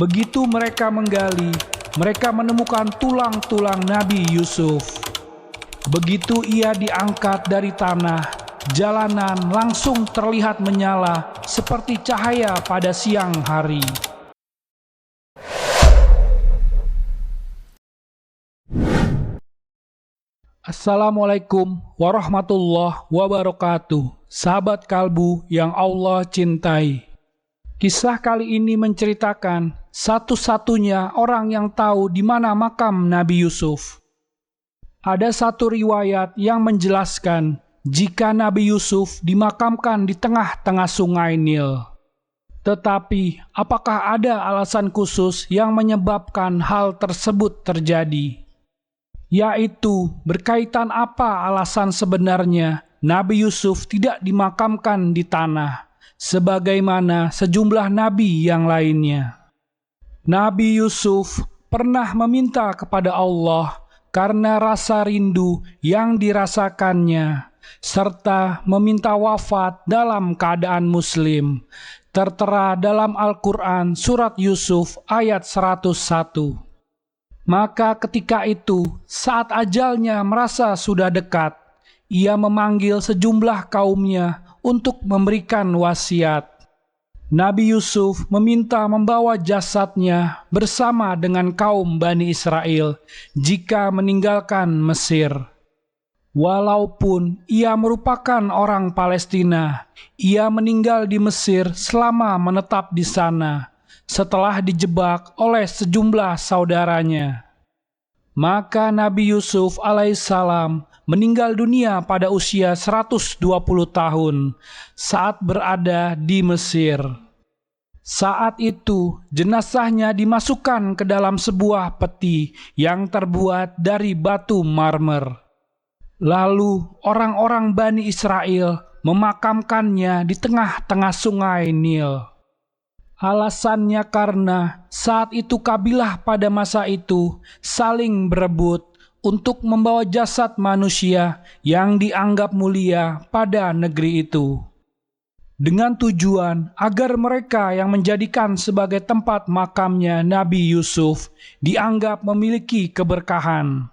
Begitu mereka menggali, mereka menemukan tulang-tulang Nabi Yusuf. Begitu ia diangkat dari tanah, jalanan langsung terlihat menyala seperti cahaya pada siang hari. Assalamualaikum warahmatullahi wabarakatuh, sahabat kalbu yang Allah cintai. Kisah kali ini menceritakan satu-satunya orang yang tahu di mana makam Nabi Yusuf. Ada satu riwayat yang menjelaskan jika Nabi Yusuf dimakamkan di tengah-tengah sungai Nil. Tetapi, apakah ada alasan khusus yang menyebabkan hal tersebut terjadi? Yaitu, berkaitan apa alasan sebenarnya Nabi Yusuf tidak dimakamkan di tanah, sebagaimana sejumlah nabi yang lainnya. Nabi Yusuf pernah meminta kepada Allah karena rasa rindu yang dirasakannya, serta meminta wafat dalam keadaan muslim, tertera dalam Al-Quran Surat Yusuf ayat 101. Maka ketika itu, saat ajalnya merasa sudah dekat, ia memanggil sejumlah kaumnya untuk memberikan wasiat. Nabi Yusuf meminta membawa jasadnya bersama dengan kaum Bani Israel jika meninggalkan Mesir. Walaupun ia merupakan orang Palestina, ia meninggal di Mesir selama menetap di sana, setelah dijebak oleh sejumlah saudaranya. Maka Nabi Yusuf alaihissalam meninggal dunia pada usia 120 tahun saat berada di Mesir. Saat itu jenazahnya dimasukkan ke dalam sebuah peti yang terbuat dari batu marmer. Lalu orang-orang Bani Israel memakamkannya di tengah-tengah sungai Nil. Alasannya karena saat itu kabilah pada masa itu saling berebut untuk membawa jasad manusia yang dianggap mulia pada negeri itu, dengan tujuan agar mereka yang menjadikan sebagai tempat makamnya Nabi Yusuf dianggap memiliki keberkahan.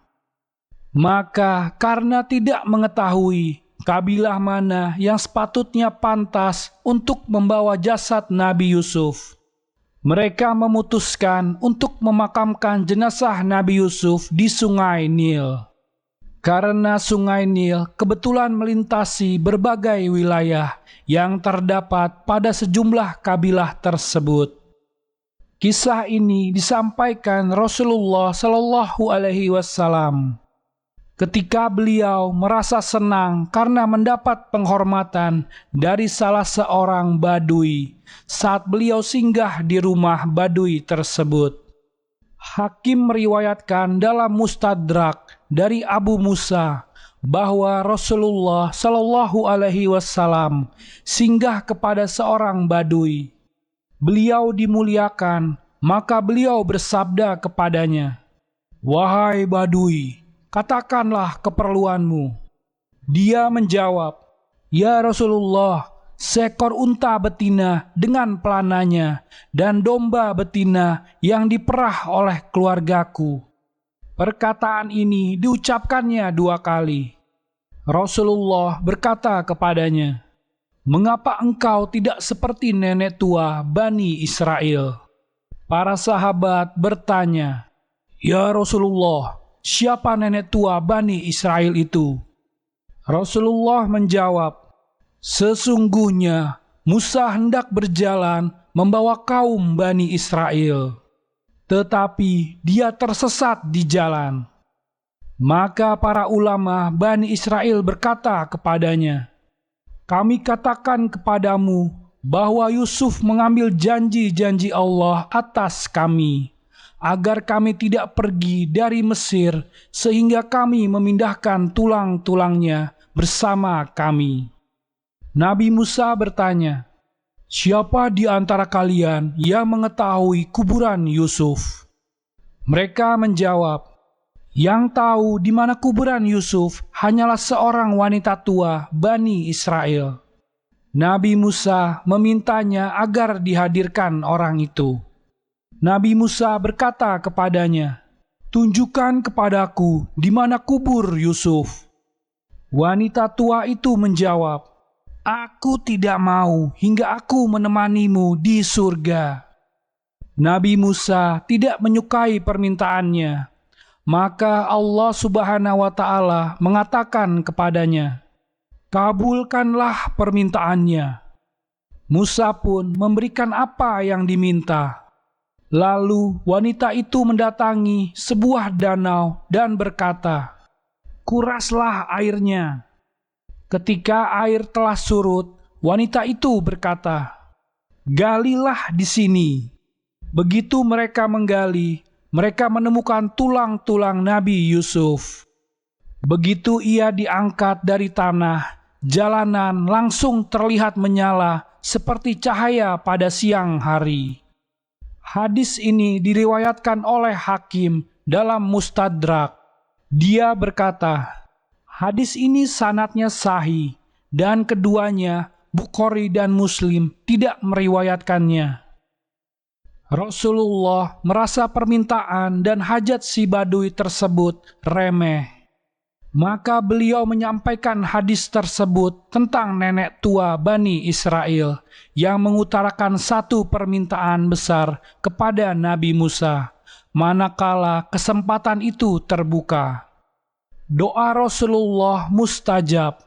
Maka karena tidak mengetahui kabilah mana yang sepatutnya pantas untuk membawa jasad Nabi Yusuf, mereka memutuskan untuk memakamkan jenazah Nabi Yusuf di sungai Nil. Karena sungai Nil kebetulan melintasi berbagai wilayah yang terdapat pada sejumlah kabilah tersebut. Kisah ini disampaikan Rasulullah Shallallahu Alaihi Wasallam ketika beliau merasa senang karena mendapat penghormatan dari salah seorang Badui saat beliau singgah di rumah Badui tersebut. Hakim meriwayatkan dalam Mustadrak dari Abu Musa bahwa Rasulullah Shallallahu Alaihi Wasallam singgah kepada seorang Badui. Beliau dimuliakan, maka beliau bersabda kepadanya, "Wahai Badui, katakanlah keperluanmu." Dia menjawab, "Ya Rasulullah, seekor unta betina dengan pelananya dan domba betina yang diperah oleh keluargaku." Perkataan ini diucapkannya 2 kali. Rasulullah berkata kepadanya, "Mengapa engkau tidak seperti nenek tua Bani Israel?" Para sahabat bertanya, "Ya Rasulullah, siapa nenek tua Bani Israel itu?" Rasulullah menjawab, "Sesungguhnya Musa hendak berjalan membawa kaum Bani Israel, tetapi dia tersesat di jalan." Maka para ulama Bani Israel berkata kepadanya, "Kami katakan kepadamu bahwa Yusuf mengambil janji-janji Allah atas kami, agar kami tidak pergi dari Mesir sehingga kami memindahkan tulang-tulangnya bersama kami." Nabi Musa bertanya, "Siapa di antara kalian yang mengetahui kuburan Yusuf?" Mereka menjawab, "Yang tahu di mana kuburan Yusuf hanyalah seorang wanita tua Bani Israel." Nabi Musa memintanya agar dihadirkan orang itu. Nabi Musa berkata kepadanya, "Tunjukkan kepadaku di mana kubur Yusuf." Wanita tua itu menjawab, "Aku tidak mau hingga aku menemanimu di surga." Nabi Musa tidak menyukai permintaannya. Maka Allah Subhanahu wa Ta'ala mengatakan kepadanya, "Kabulkanlah permintaannya." Musa pun memberikan apa yang diminta. Lalu wanita itu mendatangi sebuah danau dan berkata, "Kuraslah airnya." Ketika air telah surut, wanita itu berkata, "Galilah di sini." Begitu mereka menggali, mereka menemukan tulang-tulang Nabi Yusuf. Begitu ia diangkat dari tanah, jalanan langsung terlihat menyala seperti cahaya pada siang hari. Hadis ini diriwayatkan oleh Hakim dalam Mustadrak. Dia berkata, hadis ini sanadnya sahih, dan keduanya, Bukhari dan Muslim, tidak meriwayatkannya. Rasulullah merasa permintaan dan hajat si badui tersebut remeh. Maka beliau menyampaikan hadis tersebut tentang nenek tua Bani Israel yang mengutarakan satu permintaan besar kepada Nabi Musa, manakala kesempatan itu terbuka. Doa Rasulullah mustajab.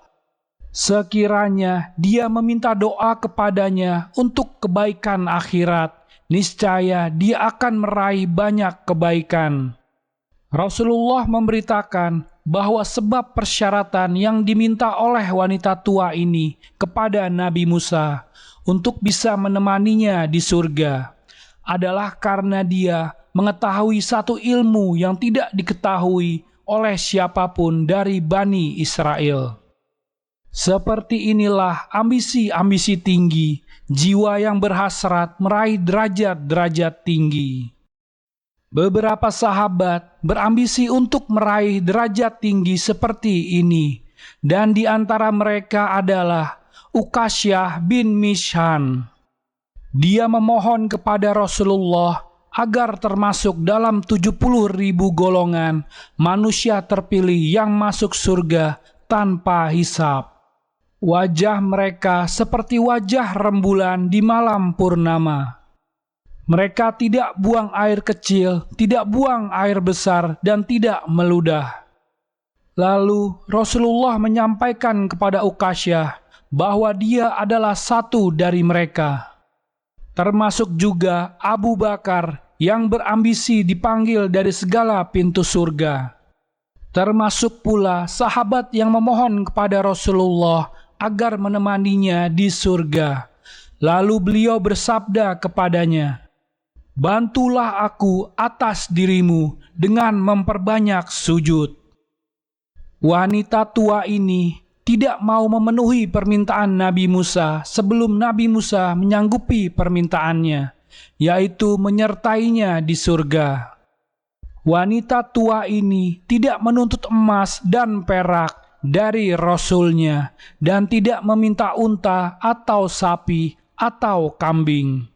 Sekiranya dia meminta doa kepadanya untuk kebaikan akhirat, niscaya dia akan meraih banyak kebaikan. Rasulullah memberitakan bahwa sebab persyaratan yang diminta oleh wanita tua ini kepada Nabi Musa untuk bisa menemaninya di surga adalah karena dia mengetahui satu ilmu yang tidak diketahui oleh siapapun dari Bani Israel. Seperti inilah ambisi-ambisi tinggi, jiwa yang berhasrat meraih derajat-derajat tinggi. Beberapa sahabat berambisi untuk meraih derajat tinggi seperti ini, dan di antara mereka adalah Uqasyah bin Mishhan. Dia memohon kepada Rasulullah agar termasuk dalam 70.000 golongan manusia terpilih yang masuk surga tanpa hisab. Wajah mereka seperti wajah rembulan di malam purnama. Mereka tidak buang air kecil, tidak buang air besar, dan tidak meludah. Lalu Rasulullah menyampaikan kepada Uqasyah bahwa dia adalah satu dari mereka. Termasuk juga Abu Bakar yang berambisi dipanggil dari segala pintu surga. Termasuk pula sahabat yang memohon kepada Rasulullah agar menemaninya di surga. Lalu beliau bersabda kepadanya, "Bantulah aku atas dirimu dengan memperbanyak sujud." Wanita tua ini tidak mau memenuhi permintaan Nabi Musa sebelum Nabi Musa menyanggupi permintaannya, yaitu menyertainya di surga. Wanita tua ini tidak menuntut emas dan perak dari Rasulnya dan tidak meminta unta atau sapi atau kambing.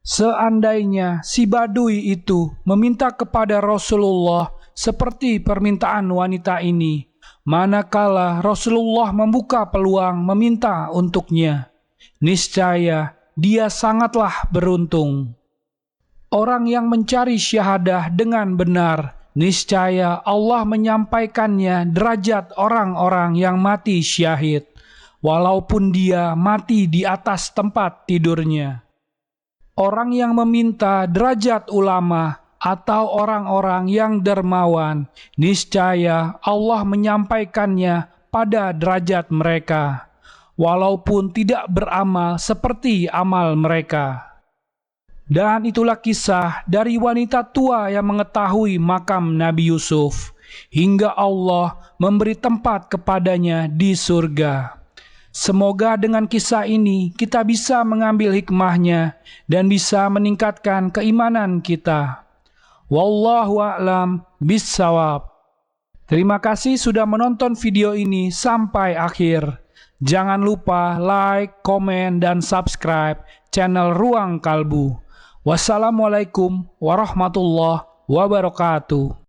Seandainya si badui itu meminta kepada Rasulullah seperti permintaan wanita ini, manakala Rasulullah membuka peluang meminta untuknya, niscaya dia sangatlah beruntung. Orang yang mencari syahadah dengan benar, niscaya Allah menyampaikannya derajat orang-orang yang mati syahid, walaupun dia mati di atas tempat tidurnya. Orang yang meminta derajat ulama atau orang-orang yang dermawan, niscaya Allah menyampaikannya pada derajat mereka, walaupun tidak beramal seperti amal mereka. Dan itulah kisah dari wanita tua yang mengetahui makam Nabi Yusuf, hingga Allah memberi tempat kepadanya di surga. Semoga dengan kisah ini kita bisa mengambil hikmahnya dan bisa meningkatkan keimanan kita. Wallahu a'lam bissawab. Terima kasih sudah menonton video ini sampai akhir. Jangan lupa like, komen, dan subscribe channel Ruang Kalbu. Wassalamualaikum warahmatullahi wabarakatuh.